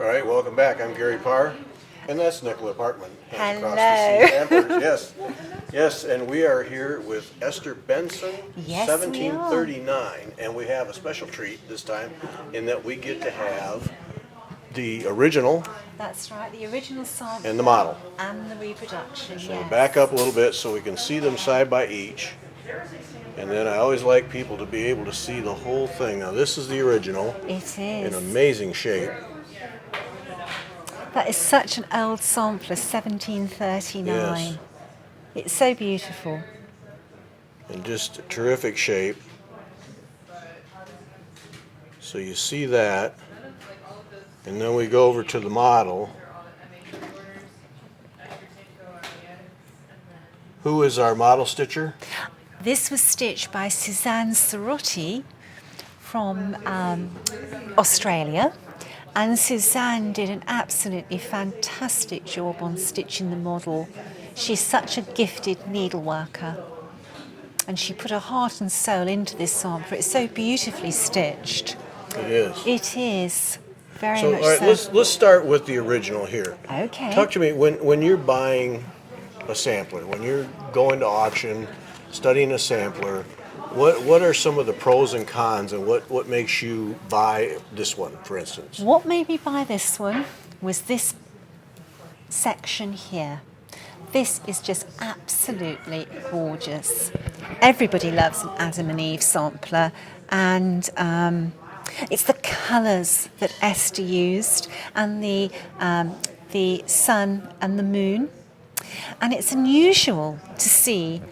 All right, welcome back. I'm Gary Parr, and that's Nicola Parkman. Hands Hello. across the sea, Pampers. Yes, yes, and we are here with Esther Benson, Yes, we are. 1739, and we have a special treat this time in that we get to have the original That's right, the original sample and the model. and the reproduction. So Yes. back up a little bit so we can see them side by each. And then I always like people to be able to see the whole thing. Now this is the original. It In is. amazing shape. That is such an old sampler, 1739. Yes. It's so beautiful. In just terrific shape. So you see that. And then we go over to the model. Who is our model stitcher? This was stitched by Suzanne Cerotti from Australia. And Suzanne did an absolutely fantastic job on stitching the model. She's such a gifted needle worker. And she put her heart and soul into this sampler. It's so beautifully stitched. It is. It is. Very So, much all right, so. let's start with the original here. Okay. Talk to me when you're buying a sampler, when you're going to auction, studying a sampler. What are some of the pros and cons, and what makes you buy this one, for instance? What made me buy this one was this section here. This is just absolutely gorgeous. Everybody loves an Adam and Eve sampler, and it's the colours that Esther used, and the sun and the moon. And it's unusual to see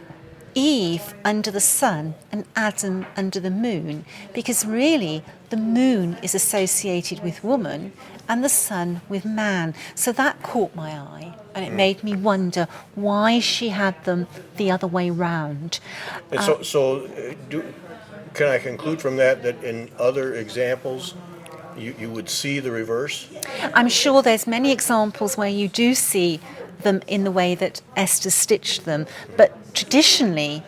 Eve under the sun and Adam under the moon, because really the moon is associated with woman and the sun with man. So that caught my eye, and it made me wonder why she had them the other way round. And can I conclude from that in other examples you would see the reverse? I'm sure there's many examples where you do see them in the way that Esther stitched them, but traditionally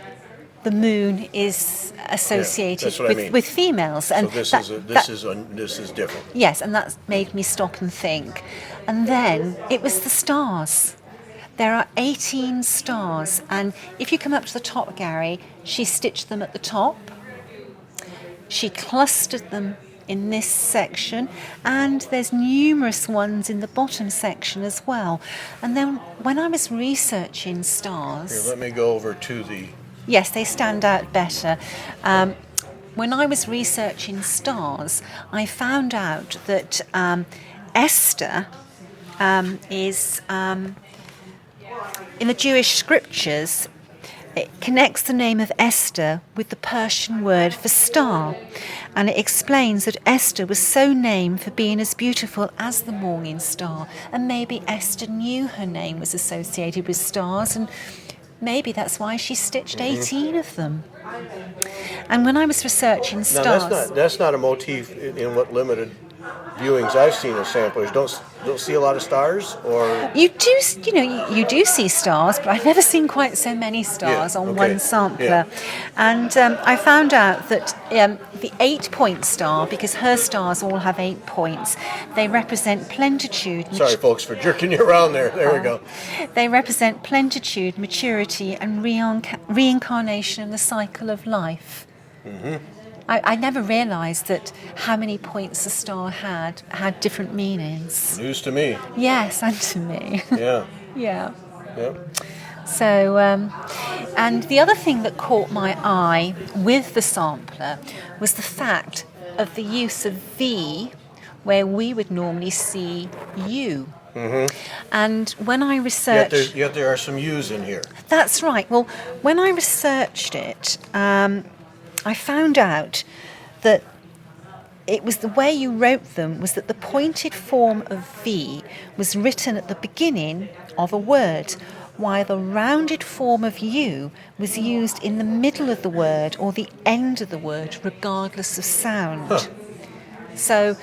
the moon is associated with females, and so this is different. Yes, and that made me stop and think. And then it was the stars. There are 18 stars, and if you come up to the top, Gary, she stitched them at the top. She clustered them in this section, and there's numerous ones in the bottom section as well. And then when I was researching stars... Here, let me go over to the... Yes, they stand out better. When I was researching stars, I found out that Esther is... in the Jewish scriptures, it connects the name of Esther with the Persian word for star, and it explains that Esther was so named for being as beautiful as the morning star, and maybe Esther knew her name was associated with stars, and maybe that's why she stitched 18 of them. And when I was researching stars... Now that's not a motif in what limited viewings I've seen of samplers. Don't see a lot of stars, or you do see stars, but I've never seen quite so many stars on one sampler. Yeah. And I found out that the 8-point star, because her stars all have 8 points, they represent plenitude. Sorry, folks, for jerking you around there. There we go. They represent plenitude, maturity, and reincarnation in the cycle of life. Mm-hmm. I never realised that how many points a star had different meanings. News to me. Yes, and to me. Yeah. Yeah. Yep. So, and the other thing that caught my eye with the sampler was the fact of the use of V, where we would normally see U. Mm-hmm. And when I researched... Yet there are some U's in here. That's right. Well, when I researched it, I found out that it was the way you wrote them was that the pointed form of V was written at the beginning of a word, while the rounded form of U was used in the middle of the word or the end of the word, regardless of sound. Huh. So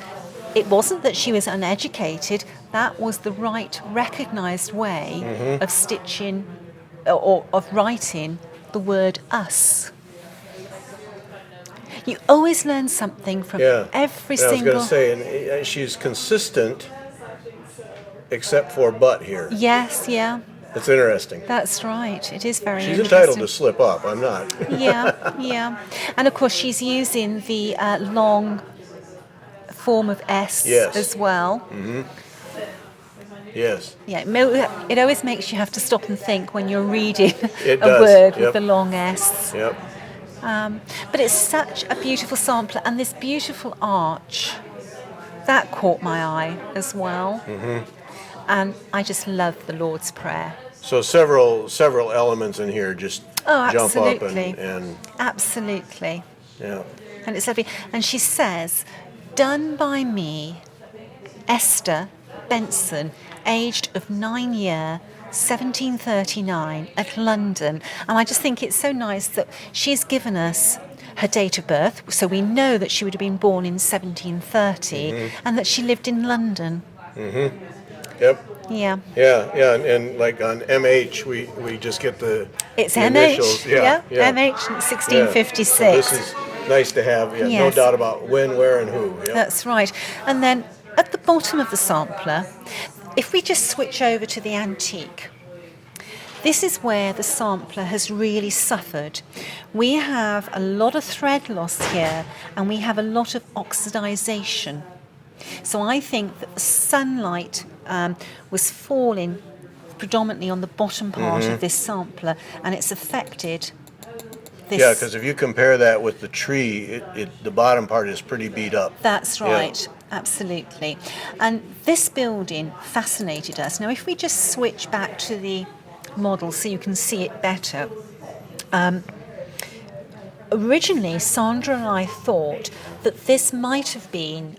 it wasn't that she was uneducated, that was the right recognised way of stitching or of writing the word us. You always learn something from every single... I was going to say, and she's consistent except for but here. Yes, yeah, It's interesting. that's right. It is very She's interesting. entitled to slip up. I'm not. Yeah. And of course, she's using the long form of S Yes. as well. Yes. Yeah, it always makes you have to stop and think when you're reading It a does, word yep. with the long S. Yep. But it's such a beautiful sampler, and this beautiful arch, that caught my eye as well. And I just love the Lord's Prayer. So several elements in here just Oh, jump up absolutely. and Absolutely. yeah. And it's lovely. And she says, done by me, Esther Benson, aged of 9 year, 1739, at London. And I just think it's so nice that she's given us her date of birth, so we know that she would have been born in 1730 and that she lived in London. Yep. Yeah. Yeah, and like on MH, we just get the It's the MH. initials. Yeah. Yeah. MH Yeah. 1656. So this is nice to have. Yeah, no Yes. doubt about when, where, and who. Yep. That's right. And then at the bottom of the sampler, if we just switch over to the antique, this is where the sampler has really suffered. We have a lot of thread loss here, and we have a lot of oxidization. So I think that the sunlight was falling predominantly on the bottom part of this sampler, and it's affected this. Yeah, because if you compare that with the tree, the bottom part is pretty beat up. That's Yeah. right, absolutely. And this building fascinated us. Now, if we just switch back to the model so you can see it better. Originally, Sandra and I thought that this might have been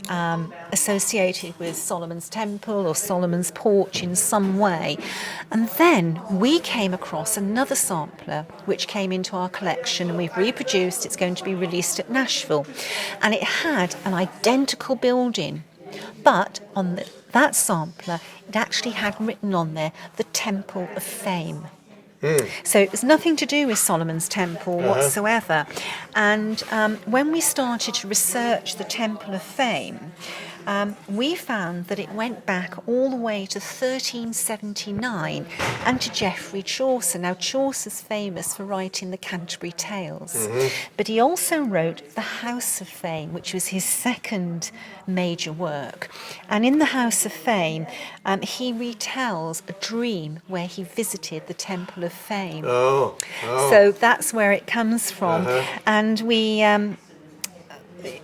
associated with Solomon's Temple or Solomon's Porch in some way. And then we came across another sampler which came into our collection, and we've reproduced. It's going to be released at Nashville. And it had an identical building, but on that sampler, it actually had written on there the Temple of Fame. So it was nothing to do with Solomon's Temple whatsoever. And when we started to research the Temple of Fame, we found that it went back all the way to 1379 and to Geoffrey Chaucer. Now, Chaucer's famous for writing the Canterbury Tales, but he also wrote The House of Fame, which was his second major work. And in The House of Fame, he retells a dream where he visited the Temple of Fame. So that's where it comes from. And we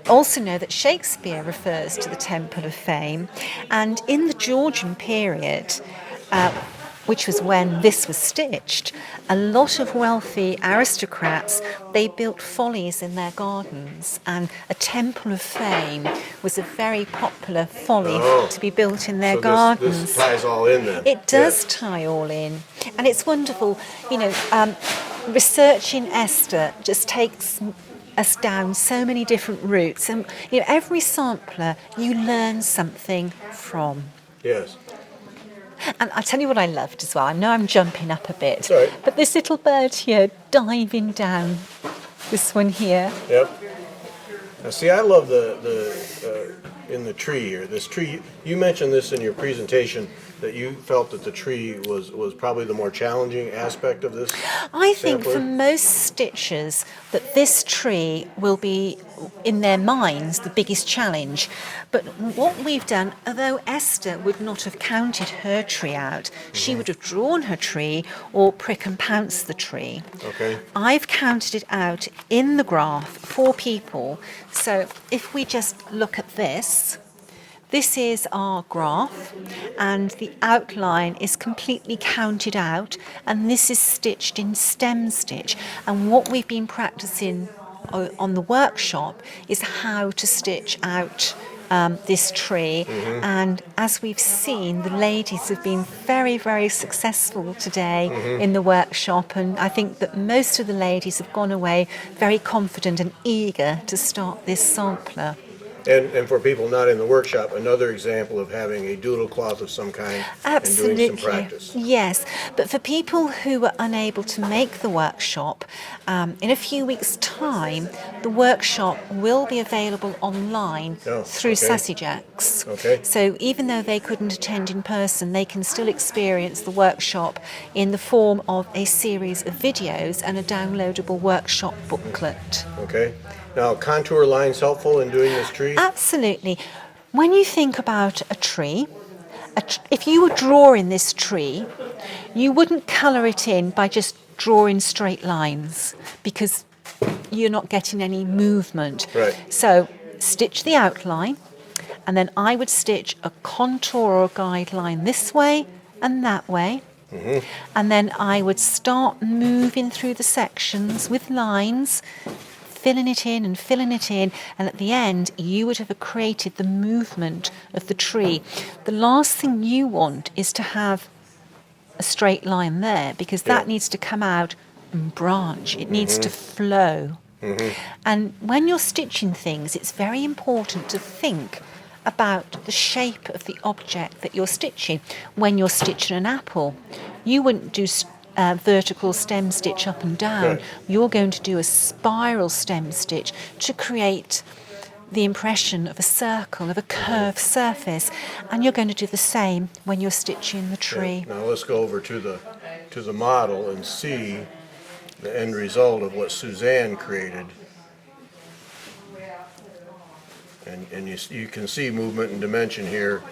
also know that Shakespeare refers to the Temple of Fame, and in the Georgian period, which was when this was stitched, a lot of wealthy aristocrats, they built follies in their gardens, and a Temple of Fame was a very popular folly to be built in their gardens. This ties all in then. It does tie all in, and it's wonderful. Researching Esther just takes us down so many different routes, and every sampler you learn something from. Yes. And I'll tell you what I loved as well. I know I'm jumping up a bit, Sorry. but this little bird here diving down, this one here. Yep. Now, see, I love the in the tree here. This tree, you mentioned this in your presentation, that you felt that the tree was probably the more challenging aspect of this. I think sampler. for most stitchers that this tree will be, in their minds, the biggest challenge. But what we've done, although Esther would not have counted her tree out, she would have drawn her tree or prick and pounce the tree. Okay. I've counted it out in the graph for people. So if we just look at this is our graph, and the outline is completely counted out, and this is stitched in stem stitch. And what we've been practicing on the workshop is how to stitch out this tree. And as we've seen, the ladies have been very, very successful today in the workshop, and I think that most of the ladies have gone away very confident and eager to start this sampler. And for people not in the workshop, another example of having a doodle cloth of some kind Absolutely. and doing some practice. Yes, but for people who are unable to make the workshop, in a few weeks' time, the workshop will be available online through okay. Sassy Jacks. Okay. So even though they couldn't attend in person, they can still experience the workshop in the form of a series of videos and a downloadable workshop booklet. Okay. Now, contour lines helpful in doing this tree? Absolutely. When you think about a tree, if you were drawing this tree, you wouldn't colour it in by just drawing straight lines because you're not getting any movement. Right. So stitch the outline, and then I would stitch a contour or a guideline this way and that way. Mm-hmm. And then I would start moving through the sections with lines, filling it in, and at the end you would have created the movement of the tree. The last thing you want is to have a straight line there, because that needs to come out and branch. It needs to flow. Mm-hmm. And when you're stitching things, it's very important to think about the shape of the object that you're stitching. When you're stitching an apple, you wouldn't do vertical stem stitch up and down. Right. You're going to do a spiral stem stitch to create the impression of a circle, of a curved surface, and you're going to do the same when you're stitching the tree. Now let's go over to the model and see the end result of what Suzanne created. And you can see movement and dimension here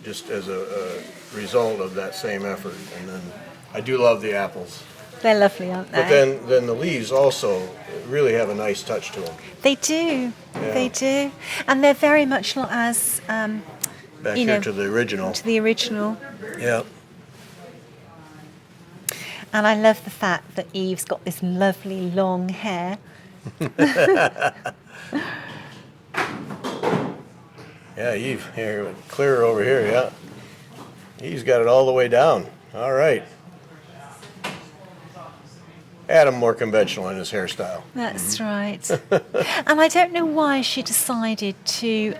just as a result of that same effort. And then I do love the apples. They're lovely, aren't they? But then the leaves also really have a nice touch to them. They do. Yeah. They do. And they're very much not as, Back here to the original. To the original. Yeah. And I love the fact that Eve's got this lovely long hair. Yeah, Eve, here, clearer over here, yeah. Eve's got it all the way down. All right. Adam more conventional in his hairstyle. That's right. And I don't know why she decided to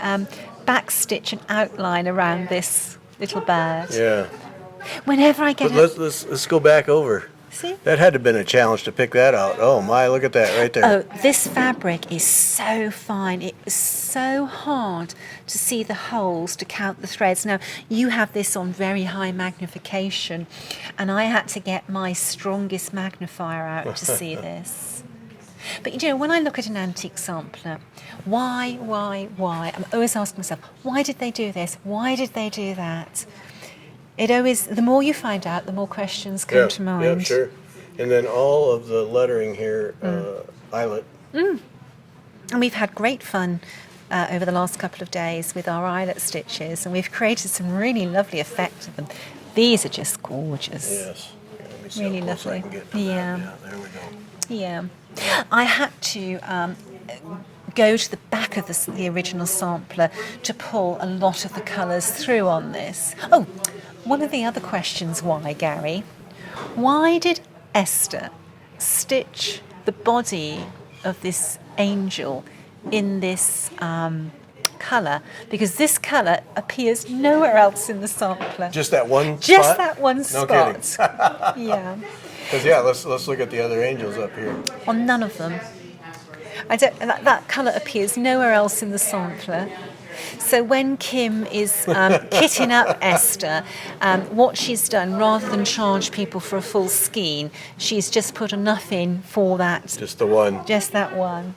backstitch an outline around this little bird. Yeah. Whenever I get But let's go back over. See? That had to have been a challenge to pick that out. Oh my, look at that right there. Oh, this fabric is so fine. It was so hard to see the holes, to count the threads. Now, you have this on very high magnification, and I had to get my strongest magnifier out to see this. But you know, when I look at an antique sampler, why? I'm always asking myself, why did they do this? Why did they do that? It always, the more you find out, the more questions come to mind. Yeah, sure. And then all of the lettering here, eyelet. And we've had great fun over the last couple of days with our eyelet stitches, and we've created some really lovely effects of them. These are just gorgeous. Yes. Yeah, let me see Really how close I lovely. can get to Yeah. that. Yeah, there we go. Yeah. I had to go to the back of the original sampler to pull a lot of the colours through on this. Oh, one of the other questions, why, Gary? Why did Esther stitch the body of this angel in this colour? Because this colour appears nowhere else in the sampler. Just that one Just spot? that one No spot. kidding. Yeah. Because yeah, let's look at the other angels up here. On none of them. That colour appears nowhere else in the sampler. So when Kim is kitting up Esther, what she's done, rather than charge people for a full skein, she's just put enough in for that. Just the one. Just that one.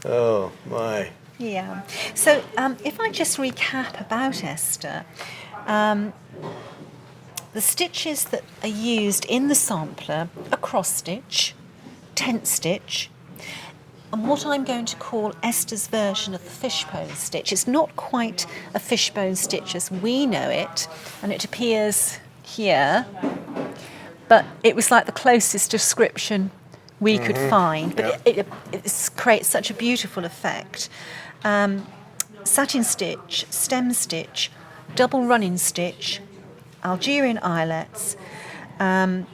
Oh my. Yeah. So if I just recap about Esther, the stitches that are used in the sampler are cross stitch, tent stitch, and what I'm going to call Esther's version of the fishbone stitch. It's not quite a fishbone stitch as we know it, and it appears here, but it was like the closest description we could find. But it creates such a beautiful effect. Satin stitch, stem stitch, double running stitch, Algerian eyelets, and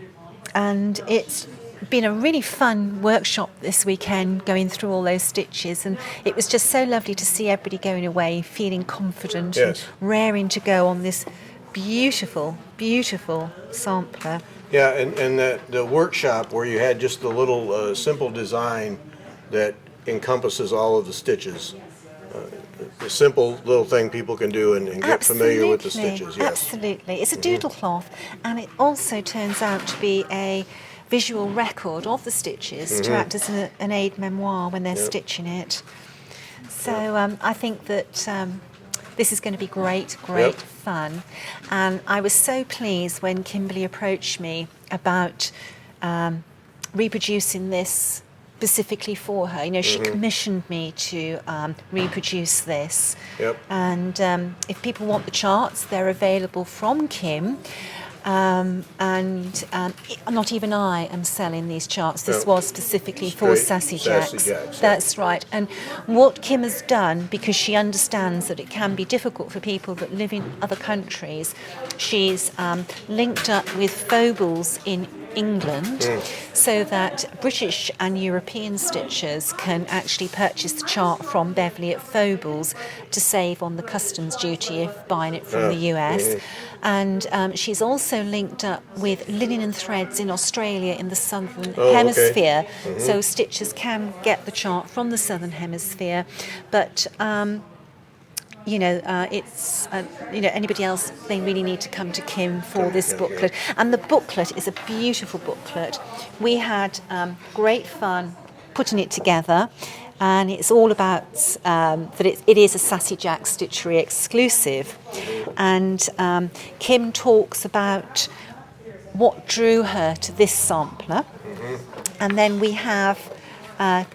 it's been a really fun workshop this weekend, going through all those stitches, and it was just so lovely to see everybody going away feeling confident Yes. and raring to go on this beautiful, beautiful sampler. Yeah, and the workshop where you had just the little simple design that encompasses all of the stitches. A simple little thing people can do and get familiar with the stitches. Yes. Absolutely. It's a doodle cloth, and it also turns out to be a visual record of the stitches to act as an aid memoir when they're stitching it. So I think that this is going to be great fun. And I was so pleased when Kimberly approached me about reproducing this specifically for her. You know, she commissioned me to reproduce this. Yep. And if people want the charts, they're available from Kim. Not even I am selling these charts. This was specifically for Sassy Jacks. That's right. And what Kim has done, because she understands that it can be difficult for people that live in other countries, she's linked up with Fobles in England so that British and European stitchers can actually purchase the chart from Beverley at Fobles to save on the customs duty if buying it from the US. And she's also linked up with Linen and Threads in Australia in the Southern Hemisphere, so stitchers can get the chart from the Southern Hemisphere. But it's anybody else, they really need to come to Kim for this booklet. And the booklet is a beautiful booklet. We had great fun putting it together, and it's all about that it is a Sassy Jack Stitchery exclusive. And Kim talks about what drew her to this sampler. And then we have 5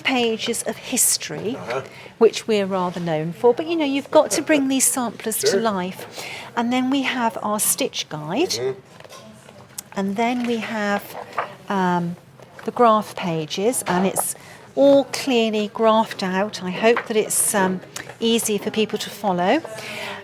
pages of history, which we're rather known for. But, you've got to bring these samplers to life. And then we have our stitch guide. And then we have the graph pages, and it's all clearly graphed out. I hope that it's easy for people to follow.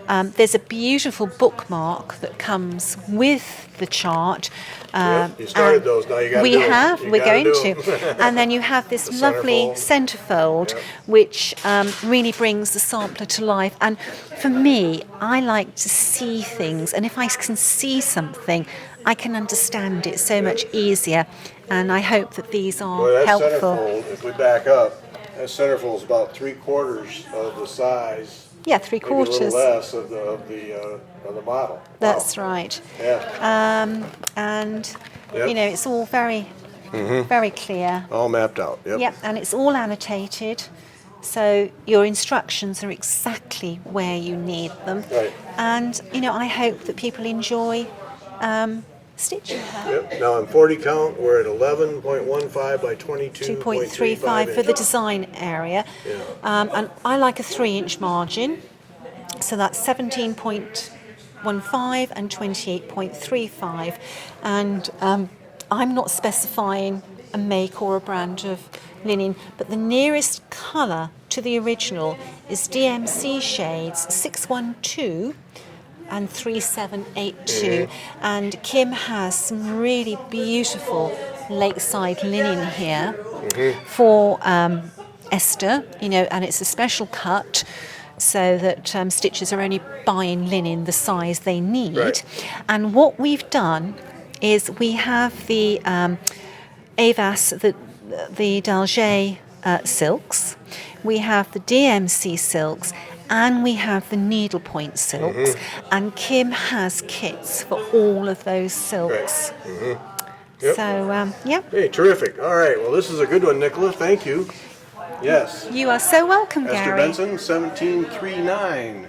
There's a beautiful bookmark that comes with the chart. You started those, now you got to do them. We're going to. And then you have this lovely centerfold, which really brings the sampler to life. And for me, I like to see things, and if I can see something, I can understand it so much easier. And I hope that these are that helpful. Centerfold, if we back up, that centerfold is about 3/4 of the size. Yeah, 3/4. Maybe a little less of the model. That's right. Yeah. And it's all very, very clear. All mapped out. Yep. Yep, and it's all annotated, so your instructions are exactly where you need them. Right. And I hope that people enjoy stitching her. Yep. Now in 40 count, we're at 11.15 by 22.35 for the design area. Yeah. And I like a 3-inch margin, so that's 17.15 and 28.35. And I'm not specifying a make or a brand of linen, but the nearest colour to the original is DMC shades 612 and 3782, and Kim has some really beautiful lakeside linen here for Esther, and it's a special cut so that stitchers are only buying linen the size they need. Right. And what we've done is we have the Avas, the Dalget silks, we have the DMC silks, and we have the needlepoint silks, and Kim has kits for all of those silks. Right. Yep. So, Hey, terrific. All right. Well, this is a good one, Nicola. Thank you. Yes. You are so welcome, Esther Gary. Benson, 1739.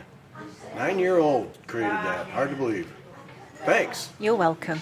9-year-old created that. Hard to believe. Thanks. You're welcome.